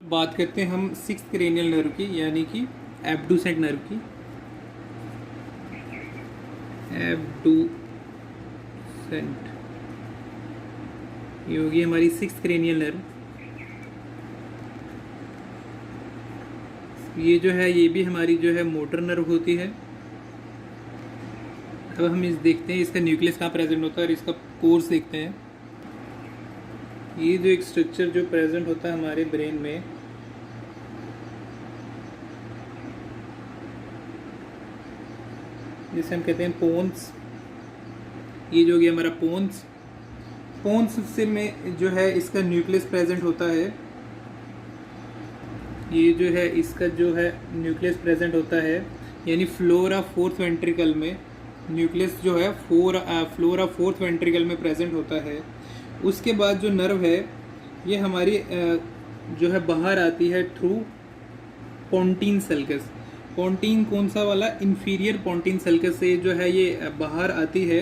बात करते हैं हम सिक्स क्रेनियल नर्व की, यानी कि एब्डुसेंट नर्व की। एब्डुसेंट ये होगी हमारी सिक्स क्रेनियल नर्व। ये जो है ये भी हमारी जो है मोटर नर्व होती है। अब हम इस देखते हैं इसका न्यूक्लियस कहाँ प्रेजेंट होता है और इसका कोर्स देखते हैं। ये जो एक स्ट्रक्चर जो प्रेजेंट होता है हमारे ब्रेन में, जिसे हम कहते हैं पोन्स। ये जो गया हमारा पोन्स। पोन्स से में जो है इसका न्यूक्लियस प्रेजेंट होता है। ये जो है इसका जो है न्यूक्लियस प्रेजेंट होता है, यानी फ्लोरा फोर्थ वेंट्रिकल में न्यूक्लियस जो है फ्लोरा फोर्थ वेंट्रिकल में प्रेजेंट होता है। उसके बाद जो नर्व है ये हमारी जो है बाहर आती है थ्रू पोंटीन सल्कस। पोंटीन कौन सा वाला? इंफीरियर पोंटीन सल्कस से जो है ये बाहर आती है।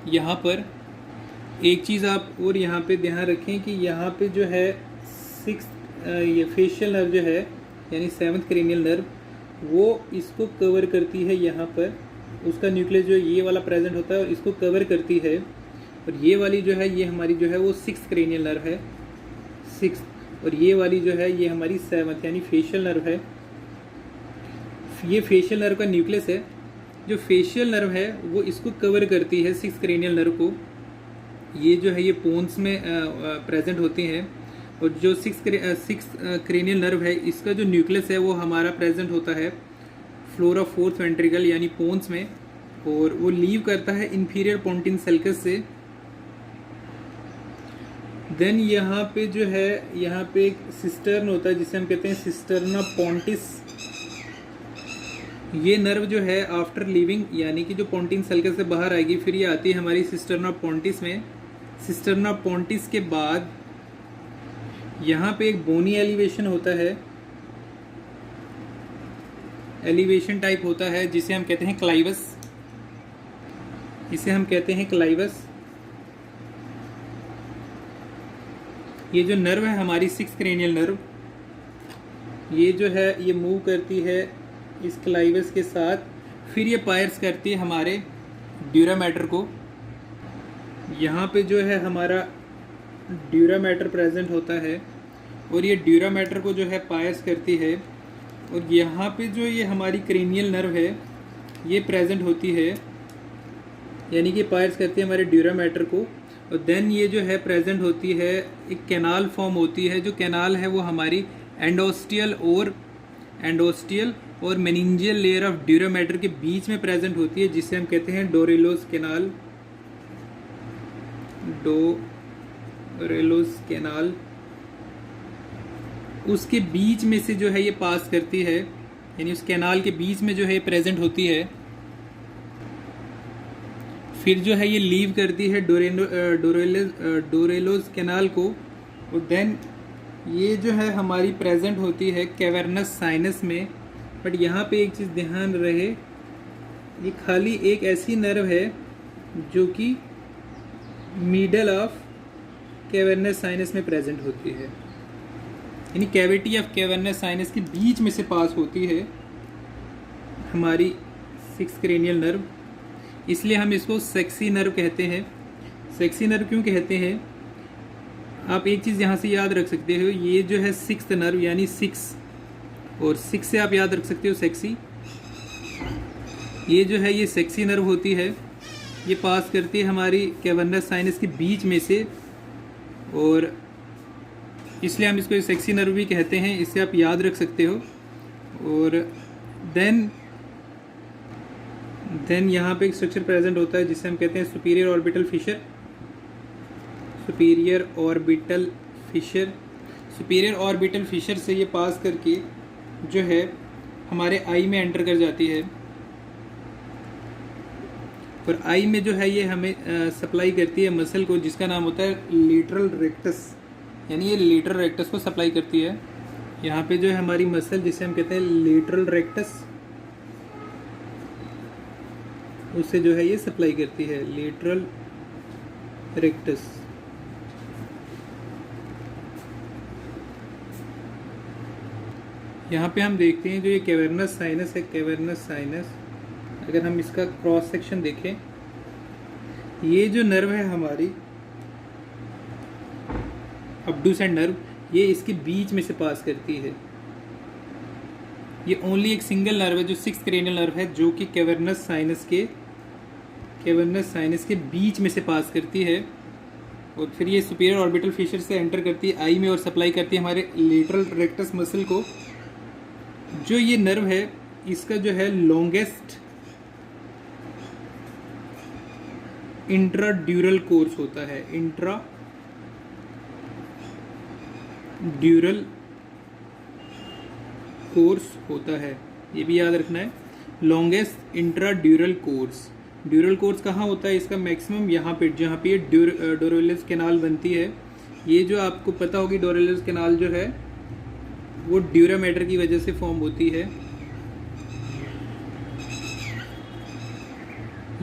यहाँ पर एक चीज़ आप और यहाँ पे ध्यान रखें कि यहाँ पे जो है ये फेशियल नर्व जो है यानी सेवंथ क्रेनियल नर्व, वो इसको कवर करती है। यहाँ पर उसका न्यूक्लियस जो ये वाला प्रेजेंट होता है और इसको कवर करती है। और ये वाली जो है ये हमारी जो है वो सिक्स क्रेनियल नर्व है, सिक्स। और ये वाली जो है ये हमारी सेवंथ यानी फेशियल नर्व है। ये फेशियल नर्व का न्यूक्लियस है। जो फेशियल नर्व है वो इसको कवर करती है सिक्स क्रेनियल नर्व को। ये जो है ये पोन्स में प्रेजेंट होती हैं। और जो सिक्स क्रेनियल नर्व है इसका जो न्यूक्लियस है वो हमारा प्रेजेंट होता है फ्लोरा फोर्थ वेंट्रिकल यानी पोन्स में, और वो लीव करता है इंफीरियर पोंटिन सल्कस से। देन यहाँ पे जो है यहाँ पे एक सिस्टर्न होता है जिसे हम कहते हैं सिस्टर्ना पोंटिस। ये नर्व जो है आफ्टर लीविंग यानी कि जो पोंटिन सल्कस से बाहर आएगी फिर ये आती है हमारी सिस्टर्ना पोंटिस में। सिस्टर्ना पोंटिस के बाद यहाँ पे एक बोनी एलिवेशन होता है, एलिवेशन टाइप होता है जिसे हम कहते हैं क्लाइवस। इसे हम कहते हैं क्लाइवस। ये जो नर्व है हमारी सिक्स क्रेनियल नर्व, ये जो है ये मूव करती है इस क्लाइवस के साथ, फिर ये पायर्स करती है हमारे ड्यूरा मैटर को। यहाँ पे जो है हमारा ड्यूरा मैटर प्रेजेंट होता है और ये ड्यूरा मैटर को जो है पायर्स करती है। और यहाँ पे जो ये हमारी क्रेनियल नर्व है ये प्रेजेंट होती है, यानी कि पायर्स करती है हमारे ड्यूरा मैटर को। और देन ये जो है प्रेजेंट होती है, एक कैनाल फॉर्म होती है। जो कैनाल है वो हमारी एंडोस्टियल और meningeal layer of dura mater के बीच में प्रेजेंट होती है, जिसे हम कहते हैं डोरेलोस कैनाल। डोरेलोस कैनाल उसके बीच में से जो है ये पास करती है, यानी उस कैनाल के बीच में जो है प्रेजेंट होती है। फिर जो है ये लीव करती है डोरेलोस कैनाल को। और देन ये जो है हमारी प्रेजेंट होती है कैवर्नस साइनस में। बट यहाँ पे एक चीज़ ध्यान रहे, ये खाली एक ऐसी नर्व है जो कि मिडल ऑफ कैवर्नस साइनस में प्रेजेंट होती है, यानी कैविटी ऑफ कैवर्नस साइनस के बीच में से पास होती है हमारी सिक्स क्रेनियल नर्व। इसलिए हम इसको सेक्सी नर्व कहते हैं। सेक्सी नर्व क्यों कहते हैं? आप एक चीज़ यहाँ से याद रख सकते हो, ये जो है सिक्स्थ नर्व यानी सिक्स, और सिक्स से आप याद रख सकते हो सेक्सी। ये जो है ये सेक्सी नर्व होती है, ये पास करती है हमारी कैवर्नस साइनस के बीच में से, और इसलिए हम इसको सेक्सी नर्व भी कहते हैं। इससे आप याद रख सकते हो। और देन यहाँ पे एक स्ट्रक्चर प्रेजेंट होता है जिसे हम कहते हैं superior orbital Fisher. Superior orbital Fisher, superior orbital Fisher से ये पास करके जो है हमारे आई में एंटर कर जाती है। और आई में जो है ये हमें सप्लाई करती है मसल को, जिसका नाम होता है लेटरल रेक्टस, यानी ये लेटरल रेक्टस को सप्लाई करती है। यहाँ पे जो है हमारी मसल जिसे हम कहते हैं लेटरल रेक्टस, उससे जो है ये सप्लाई करती है लेटरल रेक्टस। यहाँ पे हम देखते हैं जो ये कैवर्नस साइनस है, कैवर्नस साइनस, अगर हम इसका क्रॉस सेक्शन देखें, ये जो नर्व है हमारी अब्डुसेंट नर्व, ये इसके बीच में से पास करती है। ये ओनली एक सिंगल नर्व है जो 6th क्रेनियल नर्व है, जो कि कैवर्नस साइनस के बीच में से पास करती है, और फिर ये सुपीरियर ऑर्बिटल फिशर से एंटर करती है आई में और सप्लाई करती है हमारे लेटरल रेक्टस मसल को। जो ये नर्व है इसका जो है लॉन्गेस्ट इंट्राड्यूरल कोर्स होता है, इंट्राड्यूरल कोर्स होता है, ये भी याद रखना है, लॉन्गेस्ट इंट्राड्यूरल कोर्स। ड्यूरल कोर्स कहाँ होता है इसका मैक्सिमम? यहाँ पे, जहाँ पे डोरेलिस कैनाल बनती है। ये जो आपको पता होगी डोरेलिस कैनाल जो है वो ड्यूरा मैटर की वजह से फॉर्म होती है,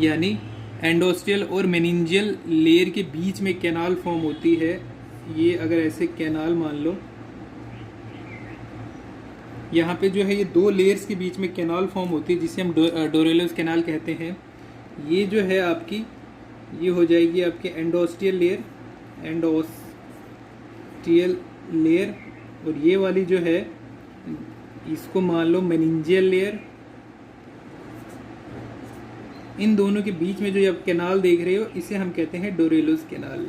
यानी एंडोस्टियल और मेनिंजियल लेयर के बीच में कैनाल फॉर्म होती है। ये अगर ऐसे कैनाल मान लो, यहाँ पे जो है ये 2 लेयर्स के बीच में कैनाल फॉर्म होती है जिसे हम डोरेलिस कैनाल कहते हैं। ये जो है आपकी, ये हो जाएगी आपकी एंडोस्टियल लेयर, और ये वाली जो है इसको मान लो मेनिंजियल लेयर। इन दोनों के बीच में जो आप कैनाल देख रहे हो इसे हम कहते हैं डोरेलिस कैनाल।